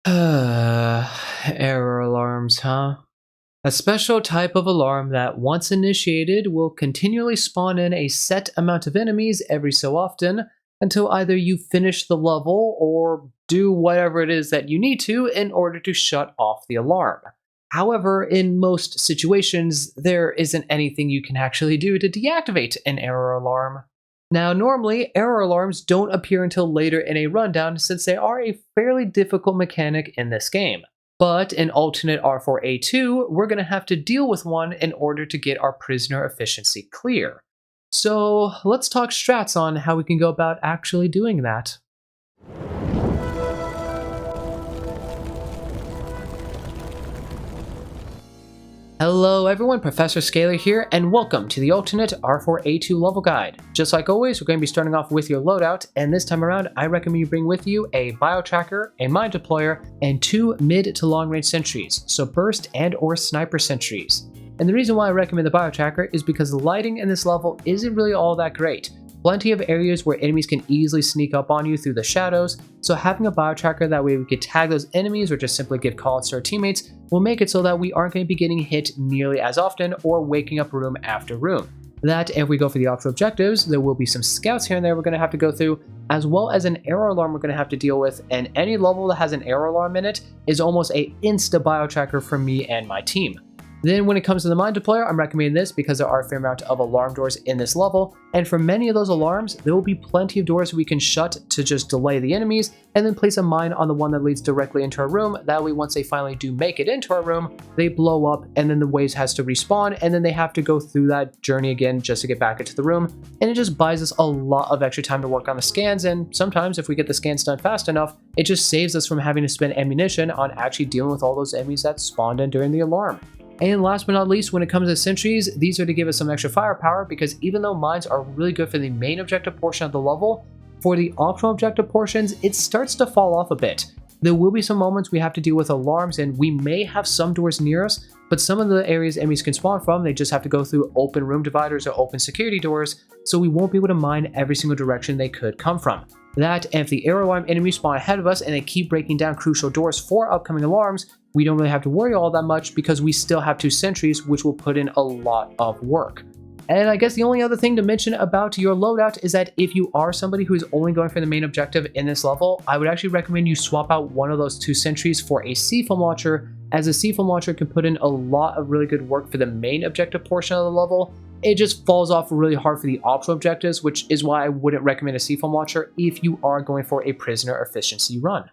Error alarms, huh? A special type of alarm that, once initiated, will continually spawn in a set amount of enemies every so often until either you finish the level or do whatever it is that you need to in order to shut off the alarm. However, in most situations, there isn't anything you can actually do to deactivate an error alarm. Now, normally, error alarms don't appear until later in a rundown since they are a fairly difficult mechanic in this game. But in alternate R4A2, we're going to have to deal with one in order to get our prisoner efficiency clear. So let's talk strats on how we can go about actually doing that. Hello everyone, Professor Scalar here, and welcome to the alternate R4A2 level guide. Just like always, we're going to be starting off with your loadout, and this time around, I recommend you bring with you a bio-tracker, a mine deployer, and 2 mid to long range sentries, so burst and or sniper sentries. And the reason why I recommend the bio-tracker is because the lighting in this level isn't really all that great. Plenty of areas where enemies can easily sneak up on you through the shadows, so having a bio-tracker that way we could tag those enemies or just simply give calls to our teammates will make it so that we aren't going to be getting hit nearly as often or waking up room after room. That if we go for the optional objectives, there will be some scouts here and there we're going to have to go through, as well as an error alarm we're going to have to deal with, and any level that has an error alarm in it is almost a insta bio-tracker for me and my team. Then when it comes to the mine deployer, I'm recommending this because there are a fair amount of alarm doors in this level, and for many of those alarms, there will be plenty of doors we can shut to just delay the enemies, and then place a mine on the one that leads directly into our room. That way, once they finally do make it into our room, they blow up, and then the waves has to respawn, and then they have to go through that journey again just to get back into the room, and it just buys us a lot of extra time to work on the scans, and sometimes if we get the scans done fast enough, it just saves us from having to spend ammunition on actually dealing with all those enemies that spawned in during the alarm. And last but not least, when it comes to sentries, these are to give us some extra firepower because even though mines are really good for the main objective portion of the level, for the optional objective portions, it starts to fall off a bit. There will be some moments we have to deal with alarms and we may have some doors near us, but some of the areas enemies can spawn from, they just have to go through open room dividers or open security doors, so we won't be able to mine every single direction they could come from. That, and if the error alarm enemies spawn ahead of us and they keep breaking down crucial doors for upcoming alarms, we don't really have to worry all that much because we still have 2 sentries, which will put in a lot of work. And I guess the only other thing to mention about your loadout is that if you are somebody who is only going for the main objective in this level, I would actually recommend you swap out one of those 2 sentries for a C-foam launcher, as a C-foam launcher can put in a lot of really good work for the main objective portion of the level. It just falls off really hard for the optional objectives, which is why I wouldn't recommend a C-foam launcher if you are going for a prisoner efficiency run.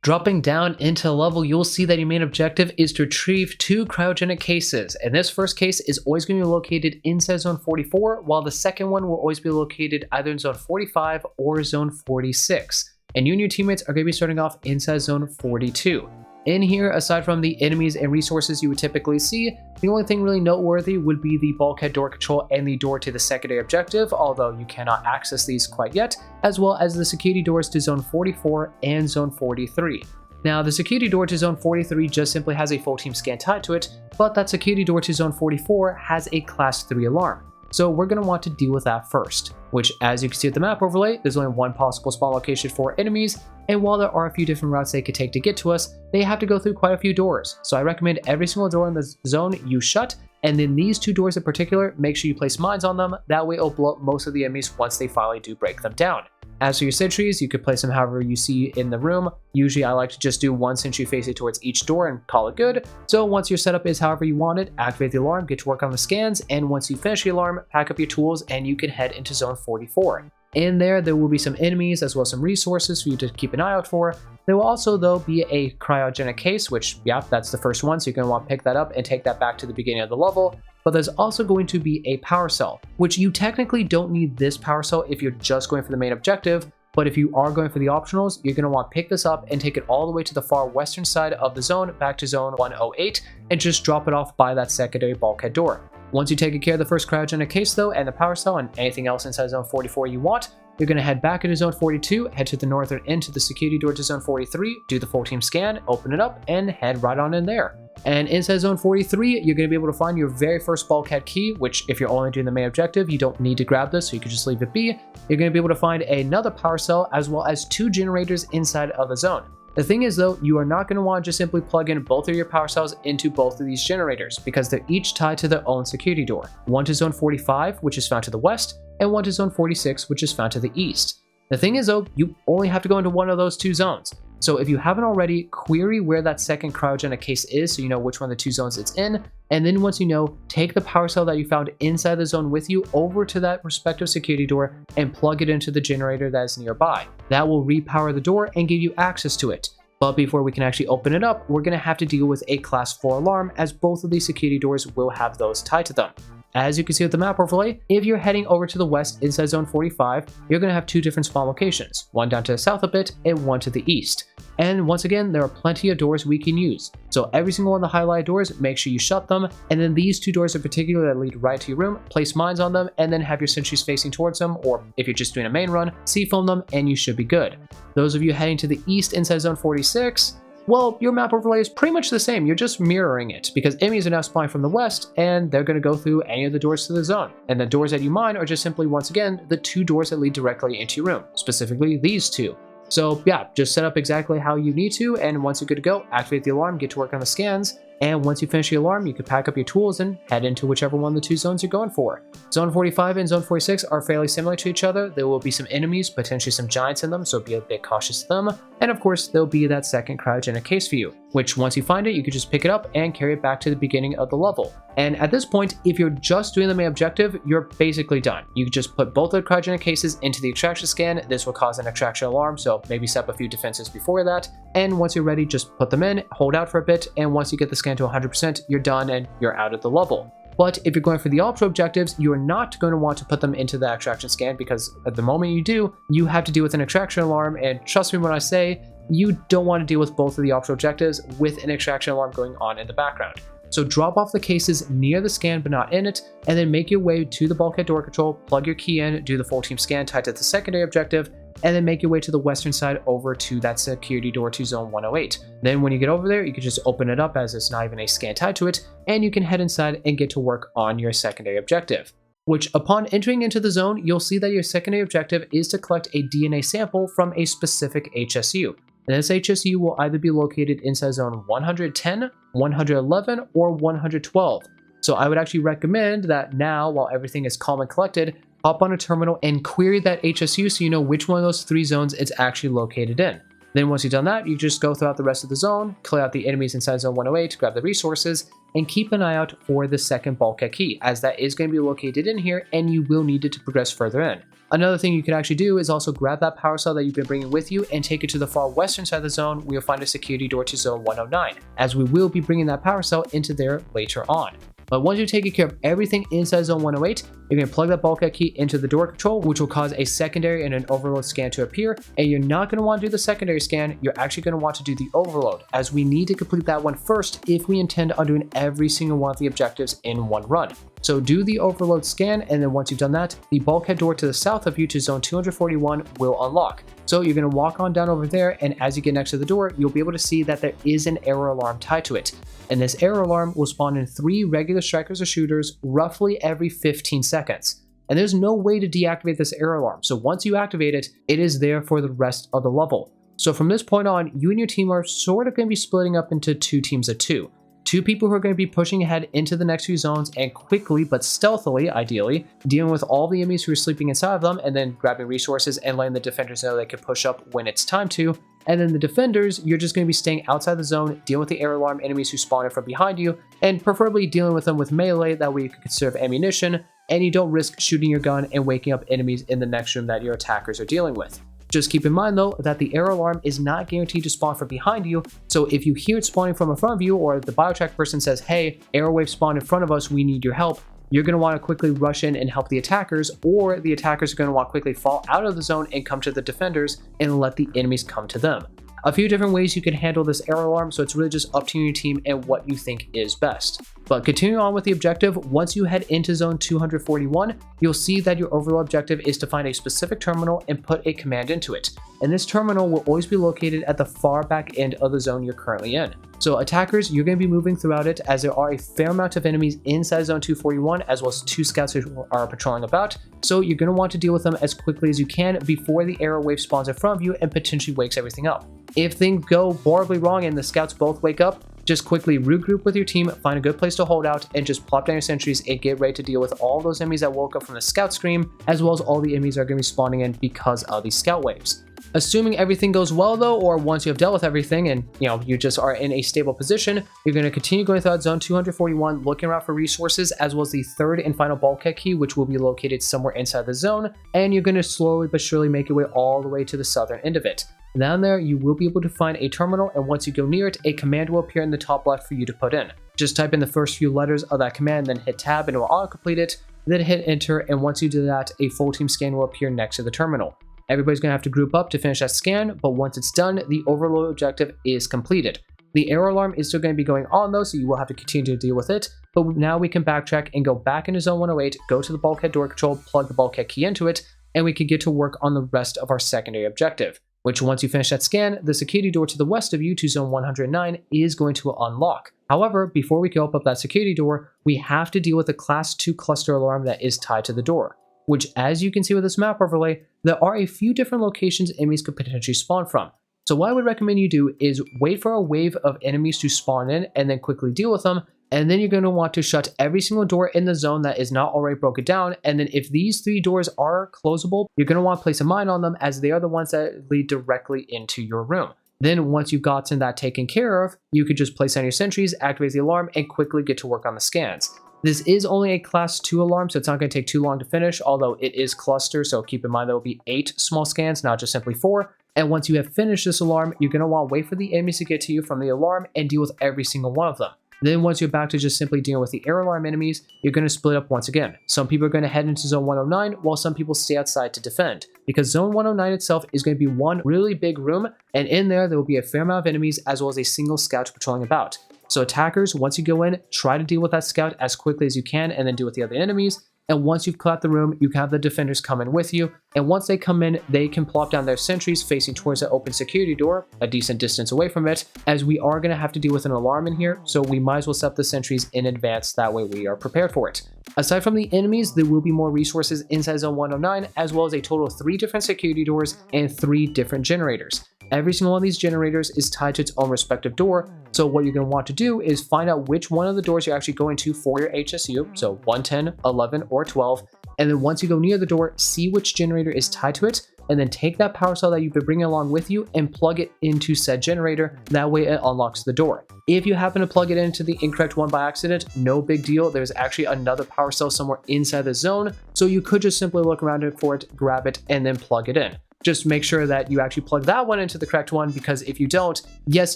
Dropping down into the level, you'll see that your main objective is to retrieve 2 cryogenic cases, and this first case is always going to be located inside Zone 44, while the second one will always be located either in Zone 45 or Zone 46. And you and your teammates are going to be starting off inside Zone 42. In here, aside from the enemies and resources you would typically see, the only thing really noteworthy would be the bulkhead door control and the door to the secondary objective, although you cannot access these quite yet, as well as the security doors to Zone 44 and Zone 43. Now, the security door to Zone 43 just simply has a full team scan tied to it, but that security door to Zone 44 has a Class 3 alarm. So we're going to want to deal with that first, which, as you can see at the map overlay, there's only one possible spawn location for enemies, and while there are a few different routes they could take to get to us, they have to go through quite a few doors. So I recommend every single door in the zone you shut, and then these 2 doors in particular, make sure you place mines on them, that way it'll blow up most of the enemies once they finally do break them down. As for your sentries, you could place them however you see in the room. Usually I like to just do 1 sentry facing towards each door and call it good. So once your setup is however you want it, activate the alarm, get to work on the scans, and once you finish the alarm, pack up your tools and you can head into Zone 44. In there will be some enemies as well as some resources for you to keep an eye out for. There will also, though, be a cryogenic case, which, yeah, that's the first one, so you're going to want to pick that up and take that back to the beginning of the level. But there's also going to be a power cell, which you technically don't need this power cell if you're just going for the main objective, but if you are going for the optionals, you're going to want to pick this up and take it all the way to the far western side of the zone, back to Zone 108, and just drop it off by that secondary bulkhead door. Once you take care of the first cryogenic case though, and the power cell and anything else inside Zone 44 you want, you're going to head back into Zone 42, head to the northern end to the security door to Zone 43, do the full team scan, open it up, and head right on in there. And inside Zone 43, you're going to be able to find your very first bulkhead key, which if you're only doing the main objective, you don't need to grab this, so you can just leave it be. You're going to be able to find another power cell as well as 2 generators inside of the zone. The thing is though, you are not going to want to just simply plug in both of your power cells into both of these generators because they're each tied to their own security door. One to zone 45, which is found to the west, and one to zone 46, which is found to the east. The thing is though, you only have to go into one of those two zones. So if you haven't already, query where that second cryogenic case is so you know which one of the two zones it's in, and then once you know, take the power cell that you found inside the zone with you over to that respective security door and plug it into the generator that is nearby. That will repower the door and give you access to it. But before we can actually open it up, we're going to have to deal with a class 4 alarm as both of these security doors will have those tied to them. As you can see with the map overlay, if you're heading over to the west inside zone 45, you're going to have two different spawn locations, one down to the south a bit and one to the east. And once again, there are plenty of doors we can use. So every single one of the highlighted doors, make sure you shut them. And then these two doors in particular that lead right to your room, place mines on them and then have your sentries facing towards them. Or if you're just doing a main run, C-foam them and you should be good. Those of you heading to the east inside zone 46, well, your map overlay is pretty much the same. You're just mirroring it because enemies are now spawning from the west and they're going to go through any of the doors to the zone. And the doors that you mine are just simply, once again, the two doors that lead directly into your room, specifically these two. So yeah, just set up exactly how you need to, and once you're good to go, activate the alarm, get to work on the scans, and once you finish the alarm, you can pack up your tools and head into whichever one of the two zones you're going for. Zone 45 and Zone 46 are fairly similar to each other. There will be some enemies, potentially some giants in them, so be a bit cautious of them. And of course, there'll be that second cryogenic case for you, which once you find it, you can just pick it up and carry it back to the beginning of the level. And at this point, if you're just doing the main objective, you're basically done. You can just put both of the cryogenic cases into the extraction scan. This will cause an extraction alarm, so maybe set up a few defenses before that. And once you're ready, just put them in, hold out for a bit, and once you get the scan to 100%, you're done and you're out of the level. But if you're going for the ultra objectives, you're not going to want to put them into the extraction scan because at the moment you do, you have to deal with an extraction alarm, and trust me when I say, you don't want to deal with both of the ultra objectives with an extraction alarm going on in the background. So drop off the cases near the scan but not in it, and then make your way to the bulkhead door control, plug your key in, do the full team scan tied to the secondary objective, and then make your way to the western side over to that security door to zone 108. Then when you get over there, you can just open it up as it's not even a scan tied to it, and you can head inside and get to work on your secondary objective. Which upon entering into the zone, you'll see that your secondary objective is to collect a DNA sample from a specific HSU. And this HSU will either be located inside zone 110, 111, or 112. So I would actually recommend that now, while everything is calm and collected, hop on a terminal and query that HSU so you know which one of those three zones it's actually located in. Then once you've done that, you just go throughout the rest of the zone, clear out the enemies inside zone 108, grab the resources, and keep an eye out for the second bulkhead key, as that is going to be located in here and you will need it to progress further in. Another thing you can actually do is also grab that power cell that you've been bringing with you and take it to the far western side of the zone where you'll find a security door to zone 109, as we will be bringing that power cell into there later on. But once you've taken care of everything inside zone 108, you're going to plug that bulkhead key into the door control, which will cause a secondary and an overload scan to appear. And you're not going to want to do the secondary scan, you're actually going to want to do the overload, as we need to complete that one first if we intend on doing every single one of the objectives in one run. So do the overload scan, and then once you've done that, the bulkhead door to the south of you to zone 241 will unlock. So you're going to walk on down over there, and as you get next to the door, you'll be able to see that there is an error alarm tied to it. And this error alarm will spawn in 3 regular strikers or shooters roughly every 15 seconds. And there's no way to deactivate this error alarm, so once you activate it, it is there for the rest of the level. So from this point on, you and your team are sort of going to be splitting up into 2 teams of 2. 2 people who are going to be pushing ahead into the next few zones and quickly but stealthily, ideally, dealing with all the enemies who are sleeping inside of them and then grabbing resources and letting the defenders know they can push up when it's time to. And then the defenders, you're just going to be staying outside the zone, dealing with the air alarm enemies who spawn in from behind you, and preferably dealing with them with melee, that way you can conserve ammunition, and you don't risk shooting your gun and waking up enemies in the next room that your attackers are dealing with. Just keep in mind though that the air alarm is not guaranteed to spawn from behind you, so if you hear it spawning from in front of you, or the biotrack person says, hey, airwave spawned in front of us, we need your help, you're going to want to quickly rush in and help the attackers, or the attackers are going to want to quickly fall out of the zone and come to the defenders and let the enemies come to them. A few different ways you can handle this air alarm, so it's really just up to your team and what you think is best. But continuing on with the objective, once you head into zone 241, you'll see that your overall objective is to find a specific terminal and put a command into it. And this terminal will always be located at the far back end of the zone you're currently in. So attackers, you're going to be moving throughout it as there are a fair amount of enemies inside zone 241 as well as 2 scouts who are patrolling about. So you're going to want to deal with them as quickly as you can before the arrow wave spawns in front of you and potentially wakes everything up. If things go horribly wrong and the scouts both wake up, just quickly regroup with your team, find a good place to hold out, and just plop down your sentries and get ready to deal with all those enemies that woke up from the scout scream, as well as all the enemies that are going to be spawning in because of these scout waves. Assuming everything goes well though, or once you have dealt with everything and you just are in a stable position, you're going to continue going throughout zone 241, looking around for resources, as well as the third and final bulkhead key, which will be located somewhere inside the zone, and you're going to slowly but surely make your way all the way to the southern end of it. Down there, you will be able to find a terminal, and once you go near it, a command will appear in the top left for you to put in. Just type in the first few letters of that command, then hit tab and it will auto-complete it, then hit enter, and once you do that, a full team scan will appear next to the terminal. Everybody's going to have to group up to finish that scan, but once it's done, the overload objective is completed. The error alarm is still going to be going on though, so you will have to continue to deal with it, but now we can backtrack and go back into zone 108, go to the bulkhead door control, plug the bulkhead key into it, and we can get to work on the rest of our secondary objective, which once you finish that scan, the security door to the west of you to zone 109 is going to unlock. However, before we can open up that security door, we have to deal with a class 2 cluster alarm that is tied to the door, which, as you can see with this map overlay, there are a few different locations enemies could potentially spawn from. So what I would recommend you do is wait for a wave of enemies to spawn in and then quickly deal with them, and then you're going to want to shut every single door in the zone that is not already broken down, and then if these 3 doors are closable, you're going to want to place a mine on them as they are the ones that lead directly into your room. Then once you've gotten that taken care of, you could just place on your sentries, activate the alarm, and quickly get to work on the scans. This is only a class 2 alarm, so it's not going to take too long to finish, although it is cluster, so keep in mind there will be 8 small scans, not just simply 4. And once you have finished this alarm, you're going to want to wait for the enemies to get to you from the alarm and deal with every single one of them. Then once you're back to just simply dealing with the air alarm enemies, you're going to split up once again. Some people are going to head into zone 109 while some people stay outside to defend, because zone 109 itself is going to be one really big room, and in there will be a fair amount of enemies as well as a single scout patrolling about. So attackers, once you go in, try to deal with that scout as quickly as you can and then deal with the other enemies. And once you've cleared the room, you can have the defenders come in with you. And once they come in, they can plop down their sentries facing towards the open security door, a decent distance away from it, as we are going to have to deal with an alarm in here. So we might as well set up the sentries in advance, that way we are prepared for it. Aside from the enemies, there will be more resources inside zone 109, as well as a total of 3 different security doors and 3 different generators. Every single one of these generators is tied to its own respective door, so what you're going to want to do is find out which one of the doors you're actually going to for your HSU, so 110, 11, or 12, and then once you go near the door, see which generator is tied to it, and then take that power cell that you've been bringing along with you and plug it into said generator, that way it unlocks the door. If you happen to plug it into the incorrect one by accident, no big deal, there's actually another power cell somewhere inside the zone, so you could just simply look around for it, grab it, and then plug it in. Just make sure that you actually plug that one into the correct one, because if you don't, yes,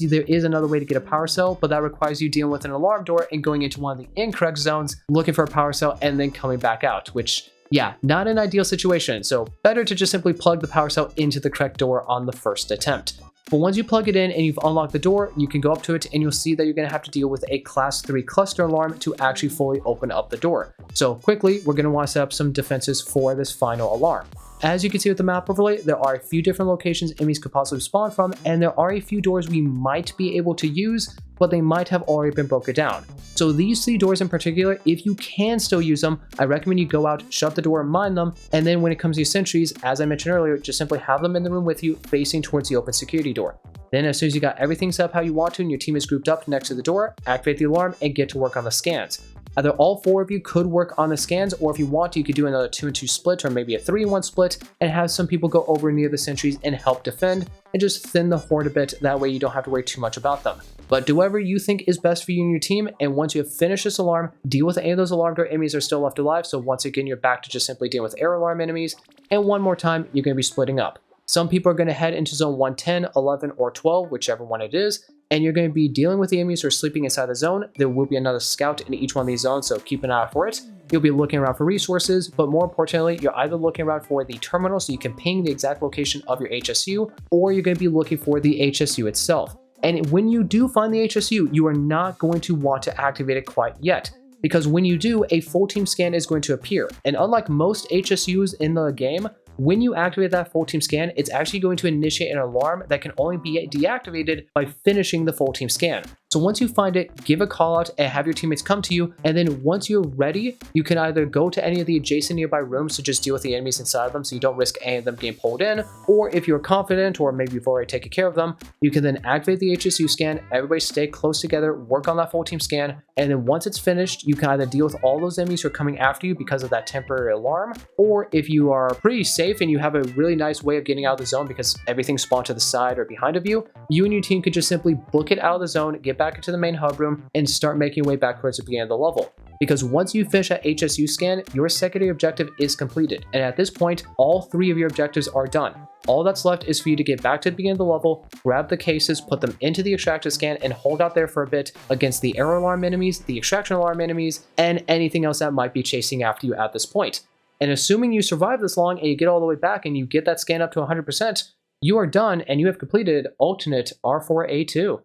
there is another way to get a power cell, but that requires you dealing with an alarm door and going into one of the incorrect zones, looking for a power cell, and then coming back out, which, yeah, not an ideal situation. So better to just simply plug the power cell into the correct door on the first attempt. But once you plug it in and you've unlocked the door, you can go up to it and you'll see that you're going to have to deal with a class 3 cluster alarm to actually fully open up the door. So quickly, we're going to want to set up some defenses for this final alarm. As you can see with the map overlay, there are a few different locations enemies could possibly spawn from, and there are a few doors we might be able to use, but they might have already been broken down. So these 3 doors in particular, if you can still use them, I recommend you go out, shut the door, and mine them, and then when it comes to your sentries, as I mentioned earlier, just simply have them in the room with you facing towards the open security door. Then as soon as you got everything set up how you want to and your team is grouped up next to the door, activate the alarm and get to work on the scans. Either all 4 of you could work on the scans, or if you want to, you could do another 2 and 2 split, or maybe a 3 and 1 split, and have some people go over near the sentries and help defend, and just thin the horde a bit, that way you don't have to worry too much about them. But do whatever you think is best for you and your team, and once you have finished this alarm, deal with any of those alarm door enemies that are still left alive, so once again you're back to just simply dealing with air alarm enemies, and one more time you're going to be splitting up. Some people are going to head into zone 110, 11, or 12, whichever one it is, and you're going to be dealing with the enemies who are sleeping inside the zone. There will be another scout in each one of these zones, so keep an eye out for it. You'll be looking around for resources, but more importantly, you're either looking around for the terminal so you can ping the exact location of your HSU, or you're going to be looking for the HSU itself. And when you do find the HSU, you are not going to want to activate it quite yet, because when you do, a full team scan is going to appear. And unlike most HSUs in the game, when you activate that full team scan, it's actually going to initiate an alarm that can only be deactivated by finishing the full team scan. So once you find it, give a call out and have your teammates come to you, and then once you're ready, you can either go to any of the adjacent nearby rooms to just deal with the enemies inside them so you don't risk any of them getting pulled in, or if you're confident or maybe you've already taken care of them, you can then activate the HSU scan, everybody stay close together, work on that full team scan, and then once it's finished, you can either deal with all those enemies who are coming after you because of that temporary alarm, or if you are pretty safe and you have a really nice way of getting out of the zone because everything spawned to the side or behind of you, you and your team could just simply book it out of the zone, get back into the main hub room, and start making your way back towards the beginning of the level. Because once you finish that HSU scan, your secondary objective is completed, and at this point, all 3 of your objectives are done. All that's left is for you to get back to the beginning of the level, grab the cases, put them into the extractor scan, and hold out there for a bit against the error alarm enemies, the extraction alarm enemies, and anything else that might be chasing after you at this point. And assuming you survive this long and you get all the way back and you get that scan up to 100%, you are done and you have completed alternate R4A2.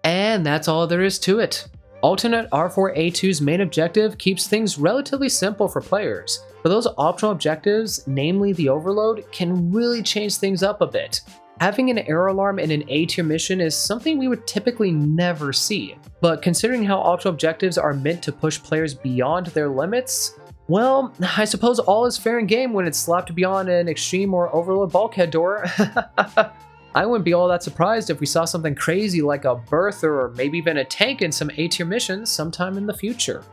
And that's all there is to it. Alternate R4A2's main objective keeps things relatively simple for players, but those optional objectives, namely the overload, can really change things up a bit. Having an error alarm in an A tier mission is something we would typically never see, but considering how optional objectives are meant to push players beyond their limits, well, I suppose all is fair in game when it's slapped beyond an extreme or overload bulkhead door. I wouldn't be all that surprised if we saw something crazy like a berth or maybe even a tank in some A tier missions sometime in the future.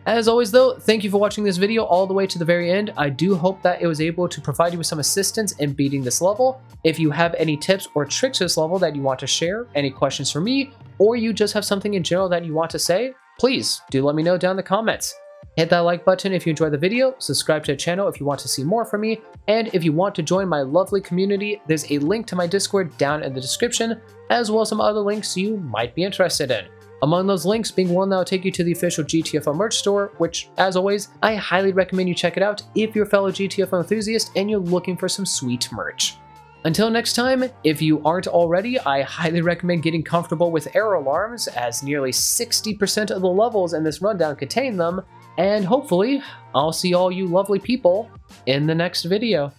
As always though, thank you for watching this video all the way to the very end. I do hope that it was able to provide you with some assistance in beating this level. If you have any tips or tricks to this level that you want to share, any questions for me, or you just have something in general that you want to say, please do let me know down in the comments. Hit that like button if you enjoyed the video, subscribe to the channel if you want to see more from me, and if you want to join my lovely community, there's a link to my Discord down in the description, as well as some other links you might be interested in. Among those links being one that will take you to the official GTFO merch store, which, as always, I highly recommend you check it out if you're a fellow GTFO enthusiast and you're looking for some sweet merch. Until next time, if you aren't already, I highly recommend getting comfortable with error alarms, as nearly 60% of the levels in this rundown contain them, and hopefully, I'll see all you lovely people in the next video.